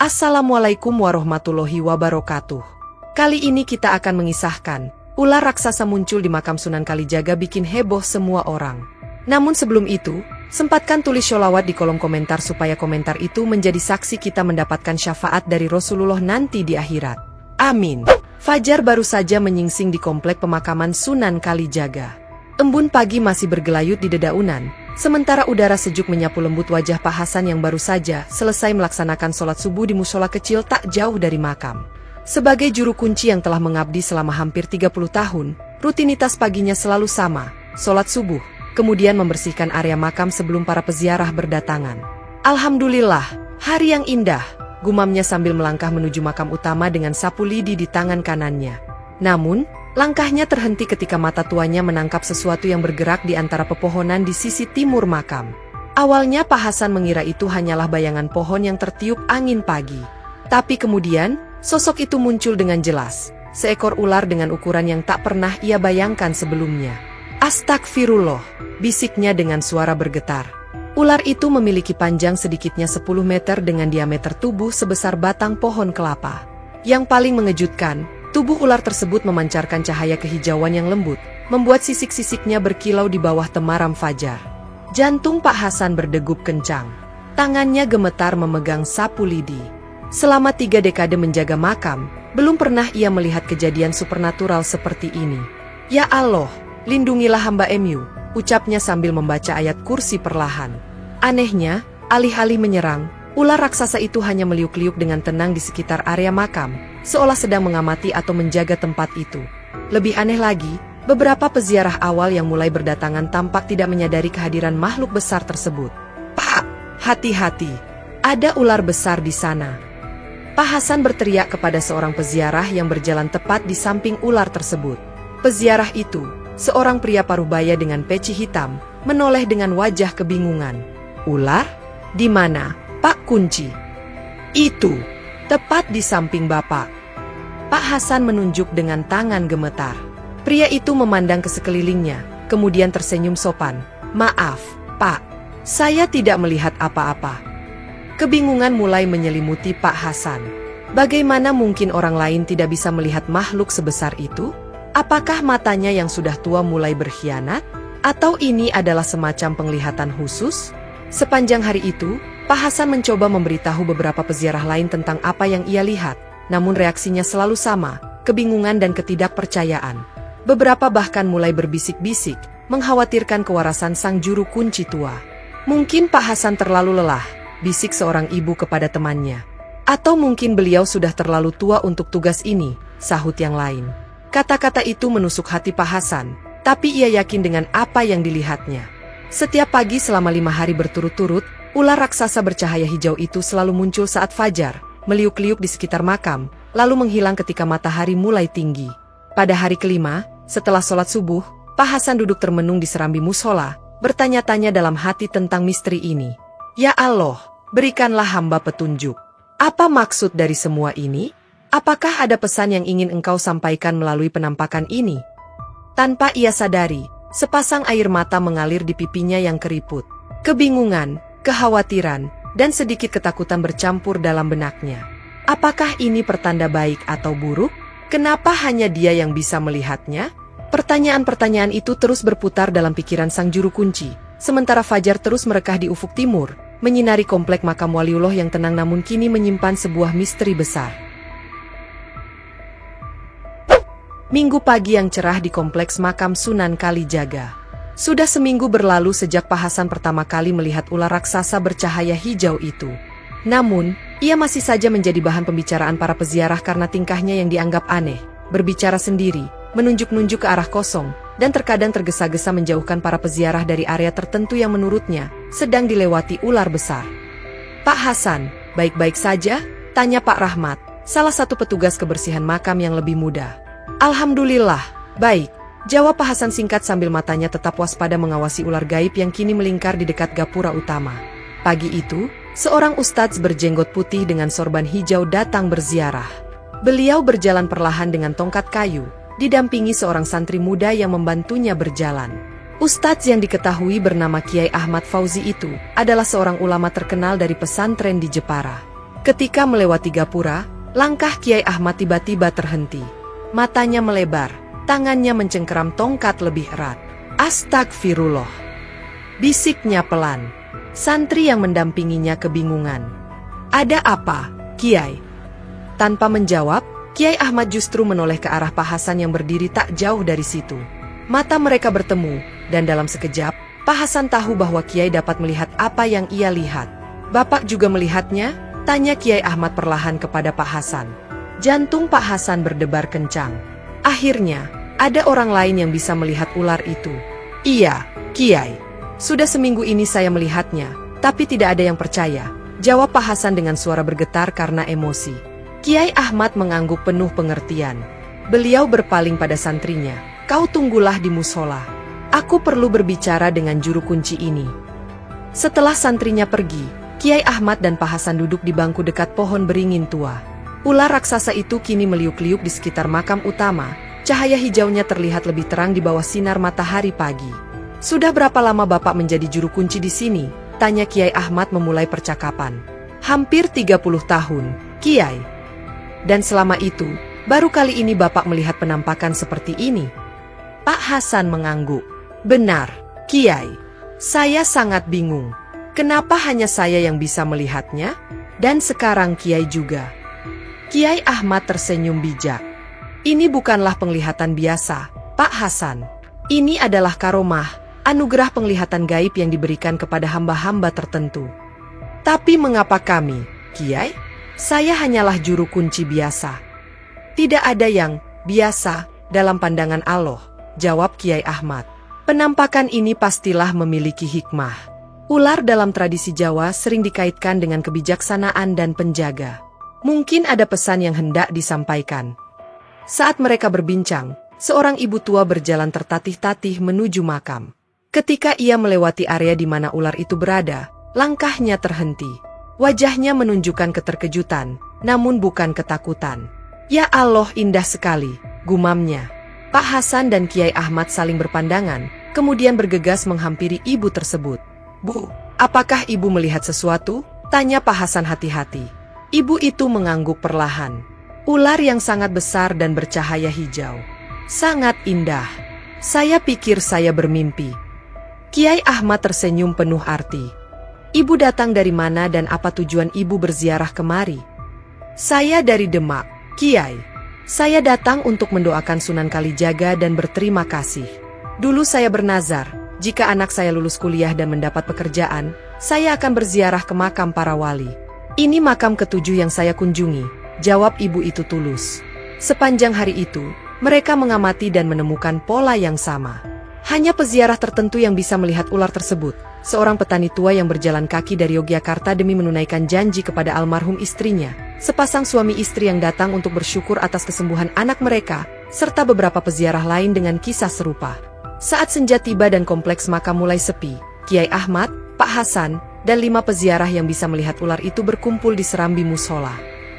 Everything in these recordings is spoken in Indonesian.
Assalamualaikum warahmatullahi wabarakatuh. Kali ini kita akan mengisahkan, ular raksasa muncul di makam Sunan Kalijaga bikin heboh semua orang. Namun sebelum itu, sempatkan tulis sholawat di kolom komentar supaya komentar itu menjadi saksi kita mendapatkan syafaat dari Rasulullah nanti di akhirat. Amin. Fajar baru saja menyingsing di komplek pemakaman Sunan Kalijaga. Embun pagi masih bergelayut di dedaunan, sementara udara sejuk menyapu lembut wajah Pak Hasan yang baru saja selesai melaksanakan sholat subuh di musola kecil tak jauh dari makam. Sebagai juru kunci yang telah mengabdi selama hampir 30 tahun, rutinitas paginya selalu sama, sholat subuh, kemudian membersihkan area makam sebelum para peziarah berdatangan. Alhamdulillah, hari yang indah, gumamnya sambil melangkah menuju makam utama dengan sapu lidi di tangan kanannya. Namun, langkahnya terhenti ketika mata tuanya menangkap sesuatu yang bergerak di antara pepohonan di sisi timur makam. Awalnya Pak Hasan mengira itu hanyalah bayangan pohon yang tertiup angin pagi. Tapi kemudian, sosok itu muncul dengan jelas. Seekor ular dengan ukuran yang tak pernah ia bayangkan sebelumnya. Astagfirullah, bisiknya dengan suara bergetar. Ular itu memiliki panjang sedikitnya 10 meter dengan diameter tubuh sebesar batang pohon kelapa. Yang paling mengejutkan, tubuh ular tersebut memancarkan cahaya kehijauan yang lembut, membuat sisik-sisiknya berkilau di bawah temaram fajar. Jantung Pak Hasan berdegup kencang. Tangannya gemetar memegang sapu lidi. Selama 3 dekade menjaga makam, belum pernah ia melihat kejadian supernatural seperti ini. Ya Allah, lindungilah hamba MU, ucapnya sambil membaca ayat kursi perlahan. Anehnya, alih-alih menyerang, ular raksasa itu hanya meliuk-liuk dengan tenang di sekitar area makam, seolah sedang mengamati atau menjaga tempat itu. Lebih aneh lagi, beberapa peziarah awal yang mulai berdatangan tampak tidak menyadari kehadiran makhluk besar tersebut. "Pak, hati-hati, ada ular besar di sana." Pak Hasan berteriak kepada seorang peziarah yang berjalan tepat di samping ular tersebut. Peziarah itu, seorang pria parubaya dengan peci hitam, menoleh dengan wajah kebingungan. "Ular? Di mana, Pak Kunci?" "Itu, tepat di samping Bapak." Pak Hasan menunjuk dengan tangan gemetar. Pria itu memandang ke sekelilingnya, kemudian tersenyum sopan. "Maaf, Pak, saya tidak melihat apa-apa." Kebingungan mulai menyelimuti Pak Hasan. Bagaimana mungkin orang lain tidak bisa melihat makhluk sebesar itu? Apakah matanya yang sudah tua mulai berkhianat? Atau ini adalah semacam penglihatan khusus? Sepanjang hari itu, Pak Hasan mencoba memberitahu beberapa peziarah lain tentang apa yang ia lihat, namun reaksinya selalu sama, kebingungan dan ketidakpercayaan. Beberapa bahkan mulai berbisik-bisik, mengkhawatirkan kewarasan sang juru kunci tua. "Mungkin Pak Hasan terlalu lelah," bisik seorang ibu kepada temannya. "Atau mungkin beliau sudah terlalu tua untuk tugas ini," sahut yang lain. Kata-kata itu menusuk hati Pak Hasan, tapi ia yakin dengan apa yang dilihatnya. Setiap pagi selama 5 hari berturut-turut, ular raksasa bercahaya hijau itu selalu muncul saat fajar, meliuk-liuk di sekitar makam, lalu menghilang ketika matahari mulai tinggi. Pada hari kelima, setelah sholat subuh, Pak Hasan duduk termenung di serambi musola, bertanya-tanya dalam hati tentang misteri ini. "Ya Allah, berikanlah hamba petunjuk. Apa maksud dari semua ini? Apakah ada pesan yang ingin Engkau sampaikan melalui penampakan ini?" Tanpa ia sadari, sepasang air mata mengalir di pipinya yang keriput. Kebingungan, kekhawatiran, dan sedikit ketakutan bercampur dalam benaknya. Apakah ini pertanda baik atau buruk? Kenapa hanya dia yang bisa melihatnya? Pertanyaan-pertanyaan itu terus berputar dalam pikiran sang juru kunci, sementara fajar terus merekah di ufuk timur, menyinari komplek makam waliullah yang tenang namun kini menyimpan sebuah misteri besar. Minggu pagi yang cerah di kompleks makam Sunan Kalijaga. Sudah seminggu berlalu sejak Pak Hasan pertama kali melihat ular raksasa bercahaya hijau itu. Namun, ia masih saja menjadi bahan pembicaraan para peziarah karena tingkahnya yang dianggap aneh, berbicara sendiri, menunjuk-nunjuk ke arah kosong, dan terkadang tergesa-gesa menjauhkan para peziarah dari area tertentu yang menurutnya sedang dilewati ular besar. "Pak Hasan, baik-baik saja?" tanya Pak Rahmat, salah satu petugas kebersihan makam yang lebih muda. "Alhamdulillah, baik," jawab Pak Hasan singkat sambil matanya tetap waspada mengawasi ular gaib yang kini melingkar di dekat gapura utama. Pagi itu, seorang ustadz berjenggot putih dengan sorban hijau datang berziarah. Beliau berjalan perlahan dengan tongkat kayu, didampingi seorang santri muda yang membantunya berjalan. Ustadz yang diketahui bernama Kiai Ahmad Fauzi itu adalah seorang ulama terkenal dari pesantren di Jepara. Ketika melewati gapura, langkah Kiai Ahmad tiba-tiba terhenti. Matanya melebar, tangannya mencengkeram tongkat lebih erat. Astagfirullah, bisiknya pelan. Santri yang mendampinginya kebingungan. Ada apa, Kiai? Tanpa menjawab, Kiai Ahmad justru menoleh ke arah Pak Hasan yang berdiri tak jauh dari situ. Mata mereka bertemu, dan dalam sekejap, Pak Hasan tahu bahwa Kiai dapat melihat apa yang ia lihat. Bapak juga melihatnya? Tanya Kiai Ahmad perlahan kepada Pak Hasan. Jantung Pak Hasan berdebar kencang. Akhirnya, ada orang lain yang bisa melihat ular itu. Iya, Kiai. Sudah seminggu ini saya melihatnya, tapi tidak ada yang percaya. Jawab Pak Hasan dengan suara bergetar karena emosi. Kiai Ahmad mengangguk penuh pengertian. Beliau berpaling pada santrinya. Kau tunggulah di musola. Aku perlu berbicara dengan juru kunci ini. Setelah santrinya pergi, Kiai Ahmad dan Pak Hasan duduk di bangku dekat pohon beringin tua. Ular raksasa itu kini meliuk-liuk di sekitar makam utama. Cahaya hijaunya terlihat lebih terang di bawah sinar matahari pagi. Sudah berapa lama Bapak menjadi juru kunci di sini? Tanya Kiai Ahmad memulai percakapan. Hampir 30 tahun, Kiai. Dan selama itu, baru kali ini Bapak melihat penampakan seperti ini. Pak Hasan mengangguk. Benar, Kiai. Saya sangat bingung. Kenapa hanya saya yang bisa melihatnya? Dan sekarang Kiai juga. Kiai Ahmad tersenyum bijak. Ini bukanlah penglihatan biasa, Pak Hasan. Ini adalah karomah, anugerah penglihatan gaib yang diberikan kepada hamba-hamba tertentu. Tapi mengapa kami, Kiai? Saya hanyalah juru kunci biasa. Tidak ada yang biasa dalam pandangan Allah, jawab Kiai Ahmad. Penampakan ini pastilah memiliki hikmah. Ular dalam tradisi Jawa sering dikaitkan dengan kebijaksanaan dan penjaga. Mungkin ada pesan yang hendak disampaikan. Saat mereka berbincang, seorang ibu tua berjalan tertatih-tatih menuju makam. Ketika ia melewati area di mana ular itu berada, langkahnya terhenti. Wajahnya menunjukkan keterkejutan, namun bukan ketakutan. Ya Allah, indah sekali, gumamnya. Pak Hasan dan Kiai Ahmad saling berpandangan, kemudian bergegas menghampiri ibu tersebut. Bu, apakah ibu melihat sesuatu? Tanya Pak Hasan hati-hati. Ibu itu mengangguk perlahan. Ular yang sangat besar dan bercahaya hijau. Sangat indah. Saya pikir saya bermimpi. Kiai Ahmad tersenyum penuh arti. Ibu datang dari mana dan apa tujuan ibu berziarah kemari? Saya dari Demak, Kiai. Saya datang untuk mendoakan Sunan Kalijaga dan berterima kasih. Dulu saya bernazar, jika anak saya lulus kuliah dan mendapat pekerjaan, saya akan berziarah ke makam para wali. Ini makam ketujuh yang saya kunjungi, jawab ibu itu tulus. Sepanjang hari itu, mereka mengamati dan menemukan pola yang sama. Hanya peziarah tertentu yang bisa melihat ular tersebut. Seorang petani tua yang berjalan kaki dari Yogyakarta demi menunaikan janji kepada almarhum istrinya. Sepasang suami istri yang datang untuk bersyukur atas kesembuhan anak mereka, serta beberapa peziarah lain dengan kisah serupa. Saat senja tiba dan kompleks makam mulai sepi, Kiai Ahmad, Pak Hasan, dan 5 peziarah yang bisa melihat ular itu berkumpul di serambi musola.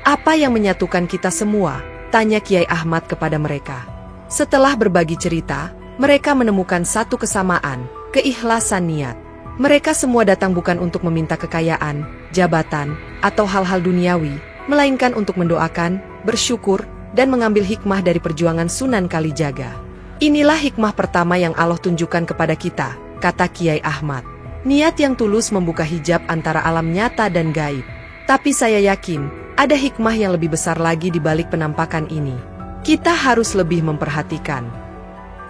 Apa yang menyatukan kita semua? Tanya Kiai Ahmad kepada mereka. Setelah berbagi cerita, mereka menemukan satu kesamaan, keikhlasan niat. Mereka semua datang bukan untuk meminta kekayaan, jabatan, atau hal-hal duniawi, melainkan untuk mendoakan, bersyukur, dan mengambil hikmah dari perjuangan Sunan Kalijaga. Inilah hikmah pertama yang Allah tunjukkan kepada kita, kata Kiai Ahmad. Niat yang tulus membuka hijab antara alam nyata dan gaib. Tapi saya yakin, ada hikmah yang lebih besar lagi di balik penampakan ini. Kita harus lebih memperhatikan.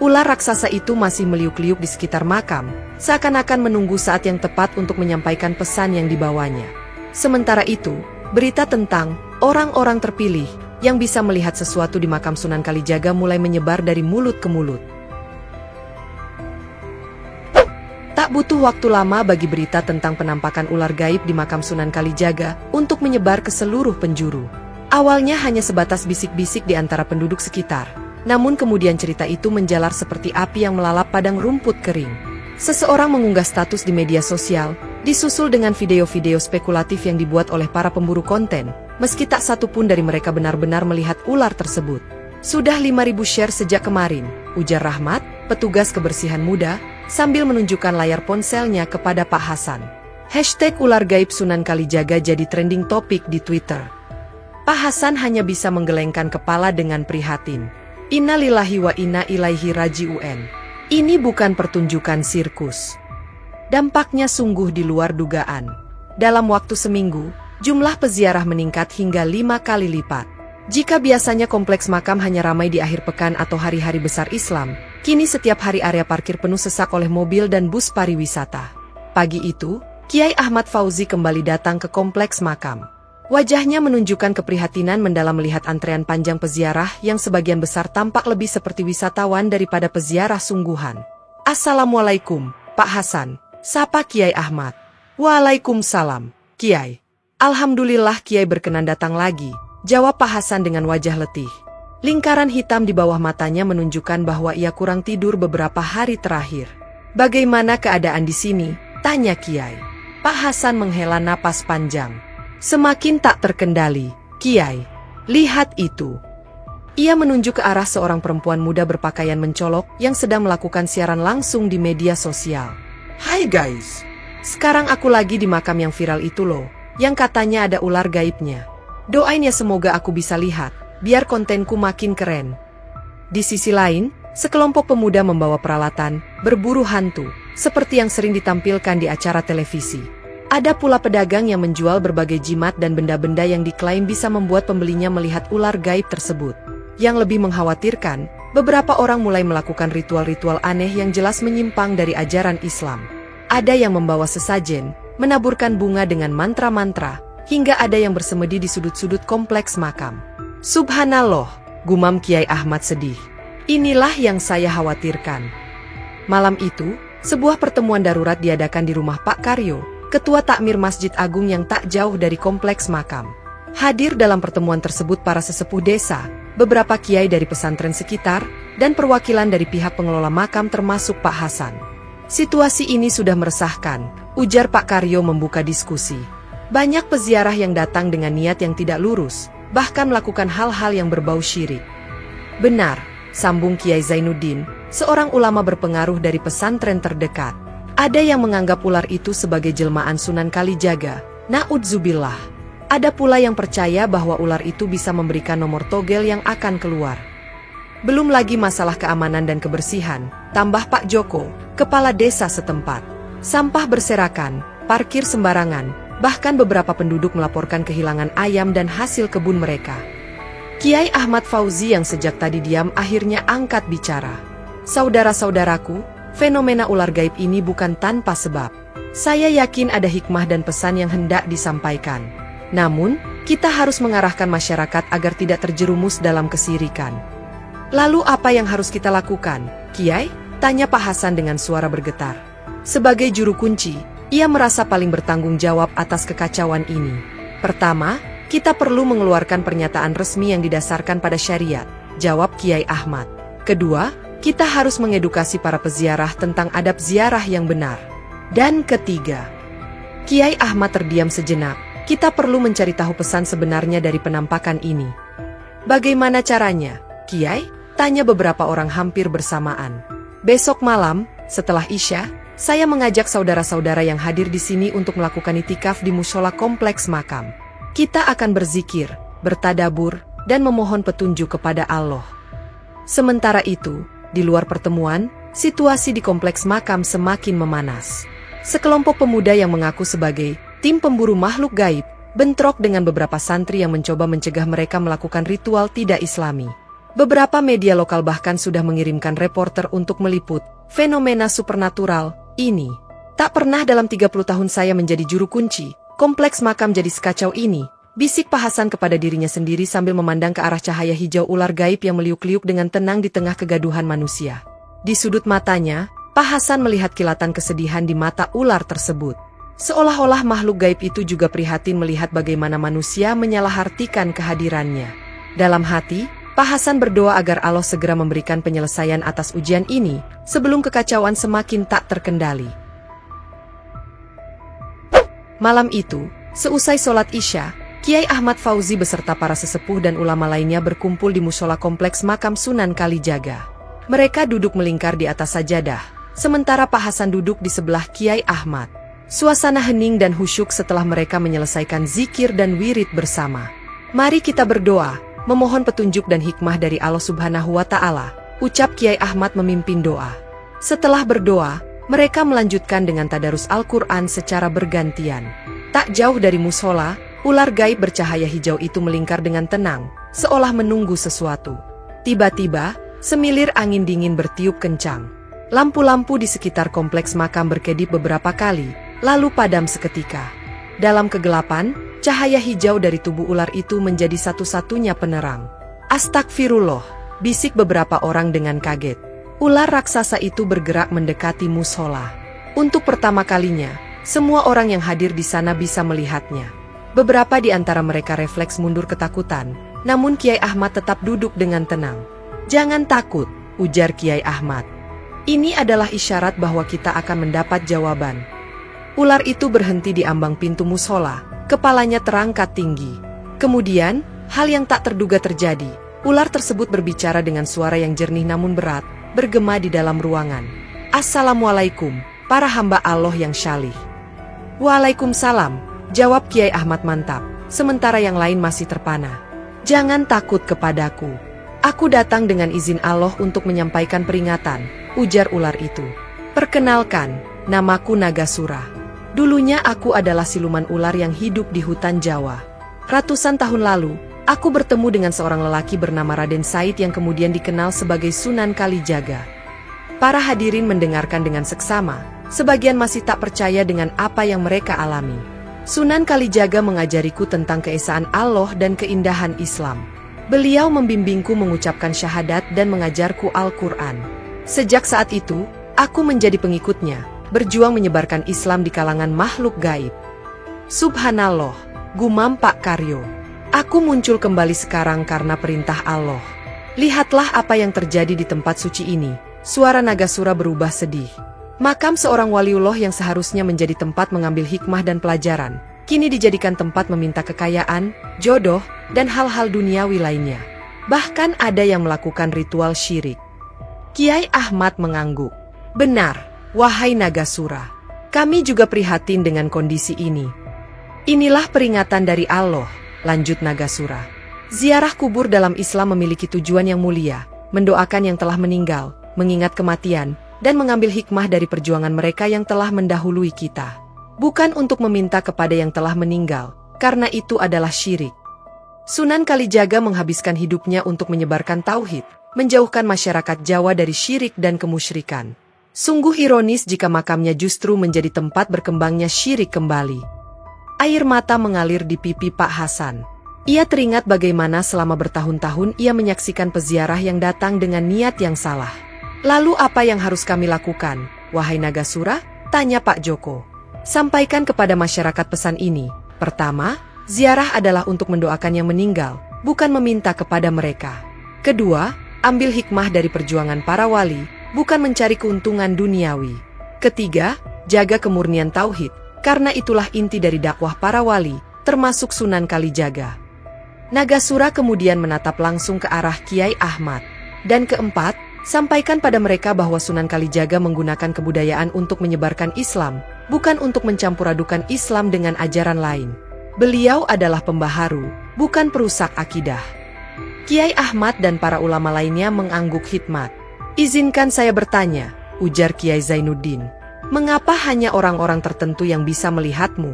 Ular raksasa itu masih meliuk-liuk di sekitar makam, seakan-akan menunggu saat yang tepat untuk menyampaikan pesan yang dibawanya. Sementara itu, berita tentang orang-orang terpilih yang bisa melihat sesuatu di makam Sunan Kalijaga mulai menyebar dari mulut ke mulut. Tak butuh waktu lama bagi berita tentang penampakan ular gaib di makam Sunan Kalijaga untuk menyebar ke seluruh penjuru. Awalnya hanya sebatas bisik-bisik di antara penduduk sekitar. Namun kemudian cerita itu menjalar seperti api yang melalap padang rumput kering. Seseorang mengunggah status di media sosial, disusul dengan video-video spekulatif yang dibuat oleh para pemburu konten, meski tak satu pun dari mereka benar-benar melihat ular tersebut. Sudah 5.000 share sejak kemarin, ujar Rahmat, petugas kebersihan muda, sambil menunjukkan layar ponselnya kepada Pak Hasan. Hashtag ular gaib Sunan Kalijaga jadi trending topik di Twitter. Pak Hasan hanya bisa menggelengkan kepala dengan prihatin. Innalillahi wa inna ilaihi raji'un. Ini bukan pertunjukan sirkus. Dampaknya sungguh di luar dugaan. Dalam waktu seminggu, jumlah peziarah meningkat hingga 5 kali lipat. Jika biasanya kompleks makam hanya ramai di akhir pekan atau hari-hari besar Islam, kini setiap hari area parkir penuh sesak oleh mobil dan bus pariwisata. Pagi itu, Kiai Ahmad Fauzi kembali datang ke kompleks makam. Wajahnya menunjukkan keprihatinan mendalam melihat antrean panjang peziarah yang sebagian besar tampak lebih seperti wisatawan daripada peziarah sungguhan. "Assalamualaikum, Pak Hasan," sapa Kiai Ahmad. "Waalaikumsalam, Kiai." "Alhamdulillah Kiai berkenan datang lagi," jawab Pak Hasan dengan wajah letih. Lingkaran hitam di bawah matanya menunjukkan bahwa ia kurang tidur beberapa hari terakhir. "Bagaimana keadaan di sini?" tanya Kiai. Pak Hasan menghela napas panjang. "Semakin tak terkendali, Kiai. Lihat itu." Ia menunjuk ke arah seorang perempuan muda berpakaian mencolok yang sedang melakukan siaran langsung di media sosial. "Hai guys, sekarang aku lagi di makam yang viral itu loh, yang katanya ada ular gaibnya. Doain ya semoga aku bisa lihat, biar kontenku makin keren." Di sisi lain, sekelompok pemuda membawa peralatan, berburu hantu, seperti yang sering ditampilkan di acara televisi. Ada pula pedagang yang menjual berbagai jimat dan benda-benda yang diklaim bisa membuat pembelinya melihat ular gaib tersebut. Yang lebih mengkhawatirkan, beberapa orang mulai melakukan ritual-ritual aneh yang jelas menyimpang dari ajaran Islam. Ada yang membawa sesajen, menaburkan bunga dengan mantra-mantra, hingga ada yang bersemedi di sudut-sudut kompleks makam. "Subhanallah," gumam Kiai Ahmad sedih. "Inilah yang saya khawatirkan." Malam itu, sebuah pertemuan darurat diadakan di rumah Pak Karyo, Ketua Takmir Masjid Agung yang tak jauh dari kompleks makam. Hadir dalam pertemuan tersebut para sesepuh desa, beberapa kiai dari pesantren sekitar, dan perwakilan dari pihak pengelola makam termasuk Pak Hasan. "Situasi ini sudah meresahkan," ujar Pak Karyo membuka diskusi. "Banyak peziarah yang datang dengan niat yang tidak lurus, bahkan melakukan hal-hal yang berbau syirik." "Benar," sambung Kiai Zainuddin, seorang ulama berpengaruh dari pesantren terdekat. "Ada yang menganggap ular itu sebagai jelmaan Sunan Kalijaga, na'udzubillah. Ada pula yang percaya bahwa ular itu bisa memberikan nomor togel yang akan keluar. Belum lagi masalah keamanan dan kebersihan," tambah Pak Joko, kepala desa setempat. "Sampah berserakan, parkir sembarangan, bahkan beberapa penduduk melaporkan kehilangan ayam dan hasil kebun mereka." Kiai Ahmad Fauzi yang sejak tadi diam akhirnya angkat bicara. "Saudara-saudaraku, fenomena ular gaib ini bukan tanpa sebab. Saya yakin ada hikmah dan pesan yang hendak disampaikan. Namun, kita harus mengarahkan masyarakat agar tidak terjerumus dalam kesirikan." "Lalu apa yang harus kita lakukan, Kiai?" tanya Pak Hasan dengan suara bergetar. Sebagai juru kunci, ia merasa paling bertanggung jawab atas kekacauan ini. "Pertama, kita perlu mengeluarkan pernyataan resmi yang didasarkan pada syariat," jawab Kiai Ahmad. "Kedua, kita harus mengedukasi para peziarah tentang adab ziarah yang benar. Dan ketiga," Kiai Ahmad terdiam sejenak, "kita perlu mencari tahu pesan sebenarnya dari penampakan ini." "Bagaimana caranya, Kiai?" tanya beberapa orang hampir bersamaan. "Besok malam, setelah Isya, saya mengajak saudara-saudara yang hadir di sini untuk melakukan itikaf di mushola kompleks makam. Kita akan berzikir, bertadabur, dan memohon petunjuk kepada Allah." Sementara itu, di luar pertemuan, situasi di kompleks makam semakin memanas. Sekelompok pemuda yang mengaku sebagai tim pemburu makhluk gaib, bentrok dengan beberapa santri yang mencoba mencegah mereka melakukan ritual tidak islami. Beberapa media lokal bahkan sudah mengirimkan reporter untuk meliput fenomena supernatural ini. "Tak pernah dalam 30 tahun saya menjadi juru kunci, kompleks makam jadi sekacau ini," bisik Pak Hasan kepada dirinya sendiri sambil memandang ke arah cahaya hijau ular gaib yang meliuk-liuk dengan tenang di tengah kegaduhan manusia. Di sudut matanya, Pak Hasan melihat kilatan kesedihan di mata ular tersebut. Seolah-olah makhluk gaib itu juga prihatin melihat bagaimana manusia menyalahartikan kehadirannya. Dalam hati, Pak Hasan berdoa agar Allah segera memberikan penyelesaian atas ujian ini, sebelum kekacauan semakin tak terkendali. Malam itu, seusai sholat Isya, Kiai Ahmad Fauzi beserta para sesepuh dan ulama lainnya berkumpul di mushola kompleks makam Sunan Kalijaga. Mereka duduk melingkar di atas sajadah, sementara Pak Hasan duduk di sebelah Kiai Ahmad. Suasana hening dan khusyuk setelah mereka menyelesaikan zikir dan wirid bersama. Mari kita berdoa, memohon petunjuk dan hikmah dari Allah Subhanahu wa Ta'ala, ucap Kiai Ahmad memimpin doa. Setelah berdoa, mereka melanjutkan dengan tadarus Al-Quran secara bergantian. Tak jauh dari musola, ular gaib bercahaya hijau itu melingkar dengan tenang, seolah menunggu sesuatu. Tiba-tiba, semilir angin dingin bertiup kencang. Lampu-lampu di sekitar kompleks makam berkedip beberapa kali, lalu padam seketika. Dalam kegelapan, cahaya hijau dari tubuh ular itu menjadi satu-satunya penerang. Astagfirullah, bisik beberapa orang dengan kaget. Ular raksasa itu bergerak mendekati musola. Untuk pertama kalinya, semua orang yang hadir di sana bisa melihatnya. Beberapa di antara mereka refleks mundur ketakutan, namun Kiai Ahmad tetap duduk dengan tenang. Jangan takut, ujar Kiai Ahmad. Ini adalah isyarat bahwa kita akan mendapat jawaban. Ular itu berhenti di ambang pintu musola, kepalanya terangkat tinggi. Kemudian, hal yang tak terduga terjadi. Ular tersebut berbicara dengan suara yang jernih namun berat, bergema di dalam ruangan. Assalamualaikum, para hamba Allah yang syalih. Waalaikumsalam, jawab Kiai Ahmad mantap, sementara yang lain masih terpana. Jangan takut kepadaku. Aku datang dengan izin Allah untuk menyampaikan peringatan, ujar ular itu. Perkenalkan, namaku Nagasura. Dulunya aku adalah siluman ular yang hidup di hutan Jawa. Ratusan tahun lalu, aku bertemu dengan seorang lelaki bernama Raden Said yang kemudian dikenal sebagai Sunan Kalijaga. Para hadirin mendengarkan dengan seksama, sebagian masih tak percaya dengan apa yang mereka alami. Sunan Kalijaga mengajariku tentang keesaan Allah dan keindahan Islam. Beliau membimbingku mengucapkan syahadat dan mengajarku Al-Quran. Sejak saat itu, aku menjadi pengikutnya, berjuang menyebarkan Islam di kalangan makhluk gaib. Subhanallah, gumam Pak Karyo. Aku muncul kembali sekarang karena perintah Allah. Lihatlah apa yang terjadi di tempat suci ini. Suara Nagasura berubah sedih. Makam seorang waliullah yang seharusnya menjadi tempat mengambil hikmah dan pelajaran, kini dijadikan tempat meminta kekayaan, jodoh, dan hal-hal duniawi lainnya. Bahkan ada yang melakukan ritual syirik. Kiai Ahmad mengangguk. Benar. Wahai Nagasura, kami juga prihatin dengan kondisi ini. Inilah peringatan dari Allah, lanjut Nagasura. Ziarah kubur dalam Islam memiliki tujuan yang mulia, mendoakan yang telah meninggal, mengingat kematian, dan mengambil hikmah dari perjuangan mereka yang telah mendahului kita. Bukan untuk meminta kepada yang telah meninggal, karena itu adalah syirik. Sunan Kalijaga menghabiskan hidupnya untuk menyebarkan tauhid, menjauhkan masyarakat Jawa dari syirik dan kemusyrikan. Sungguh ironis jika makamnya justru menjadi tempat berkembangnya syirik kembali. Air mata mengalir di pipi Pak Hasan. Ia teringat bagaimana selama bertahun-tahun ia menyaksikan peziarah yang datang dengan niat yang salah. Lalu apa yang harus kami lakukan, wahai Nagasura? Tanya Pak Joko. Sampaikan kepada masyarakat pesan ini. Pertama, ziarah adalah untuk mendoakan yang meninggal, bukan meminta kepada mereka. Kedua, ambil hikmah dari perjuangan para wali, bukan mencari keuntungan duniawi. Ketiga, jaga kemurnian tauhid, karena itulah inti dari dakwah para wali, termasuk Sunan Kalijaga. Nagasura kemudian menatap langsung ke arah Kiai Ahmad. Dan keempat, sampaikan pada mereka bahwa Sunan Kalijaga menggunakan kebudayaan untuk menyebarkan Islam, bukan untuk mencampur-adukan Islam dengan ajaran lain. Beliau adalah pembaharu, bukan perusak akidah. Kiai Ahmad dan para ulama lainnya mengangguk hikmat. Izinkan saya bertanya, ujar Kiai Zainuddin. Mengapa hanya orang-orang tertentu yang bisa melihatmu?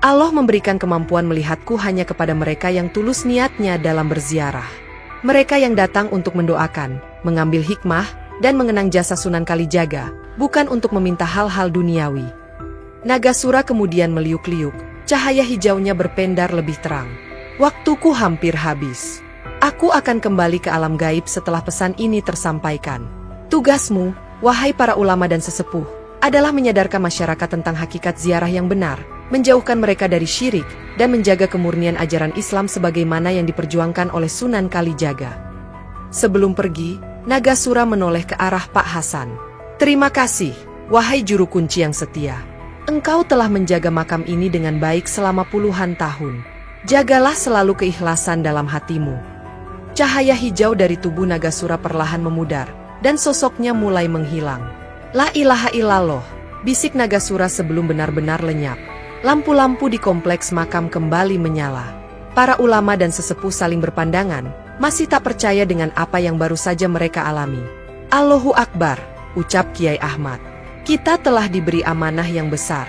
Allah memberikan kemampuan melihatku hanya kepada mereka yang tulus niatnya dalam berziarah. Mereka yang datang untuk mendoakan, mengambil hikmah, dan mengenang jasa Sunan Kalijaga, bukan untuk meminta hal-hal duniawi. Nagasura kemudian meliuk-liuk, cahaya hijaunya berpendar lebih terang. Waktuku hampir habis. Aku akan kembali ke alam gaib setelah pesan ini tersampaikan. Tugasmu, wahai para ulama dan sesepuh, adalah menyadarkan masyarakat tentang hakikat ziarah yang benar, menjauhkan mereka dari syirik, dan menjaga kemurnian ajaran Islam sebagaimana yang diperjuangkan oleh Sunan Kalijaga. Sebelum pergi, Nagasura menoleh ke arah Pak Hasan. Terima kasih, wahai juru kunci yang setia. Engkau telah menjaga makam ini dengan baik selama puluhan tahun. Jagalah selalu keikhlasan dalam hatimu. Cahaya hijau dari tubuh Nagasura perlahan memudar, dan sosoknya mulai menghilang. La ilaha illallah, bisik Nagasura sebelum benar-benar lenyap. Lampu-lampu di kompleks makam kembali menyala. Para ulama dan sesepuh saling berpandangan, masih tak percaya dengan apa yang baru saja mereka alami. Allahu Akbar, ucap Kiai Ahmad. Kita telah diberi amanah yang besar.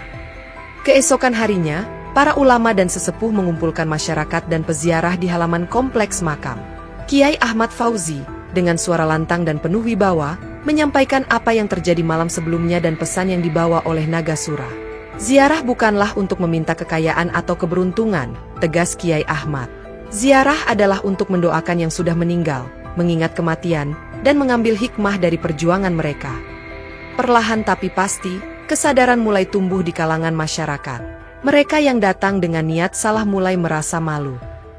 Keesokan harinya, para ulama dan sesepuh mengumpulkan masyarakat dan peziarah di halaman kompleks makam. Kiai Ahmad Fauzi, dengan suara lantang dan penuh wibawa, menyampaikan apa yang terjadi malam sebelumnya dan pesan yang dibawa oleh Nagasura. Ziarah bukanlah untuk meminta kekayaan atau keberuntungan, tegas Kiai Ahmad. Ziarah adalah untuk mendoakan yang sudah meninggal, mengingat kematian, dan mengambil hikmah dari perjuangan mereka. Perlahan tapi pasti, kesadaran mulai tumbuh di kalangan masyarakat. Mereka yang datang dengan niat salah mulai merasa malu.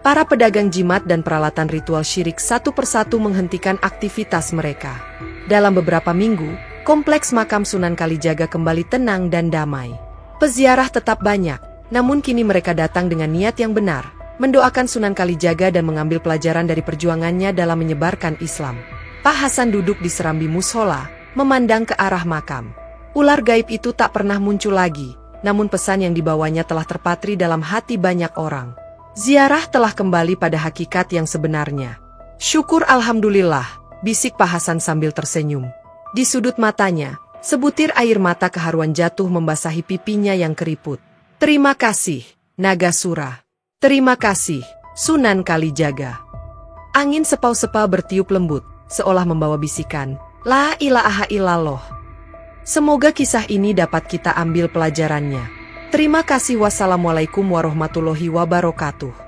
Para pedagang jimat dan peralatan ritual syirik satu persatu menghentikan aktivitas mereka. Dalam beberapa minggu, kompleks makam Sunan Kalijaga kembali tenang dan damai. Peziarah tetap banyak, namun kini mereka datang dengan niat yang benar, mendoakan Sunan Kalijaga dan mengambil pelajaran dari perjuangannya dalam menyebarkan Islam. Pak Hasan duduk di serambi mushola, memandang ke arah makam. Ular gaib itu tak pernah muncul lagi, namun pesan yang dibawanya telah terpatri dalam hati banyak orang. Ziarah telah kembali pada hakikat yang sebenarnya. Syukur Alhamdulillah, bisik Pak Hasan sambil tersenyum. Di sudut matanya, sebutir air mata keharuan jatuh membasahi pipinya yang keriput. Terima kasih, Nagasura. Terima kasih, Sunan Kalijaga. Angin sepau-sepau bertiup lembut, seolah membawa bisikan, La ilaha illallah. Semoga kisah ini dapat kita ambil pelajarannya. Terima kasih. Wassalamualaikum warahmatullahi wabarakatuh.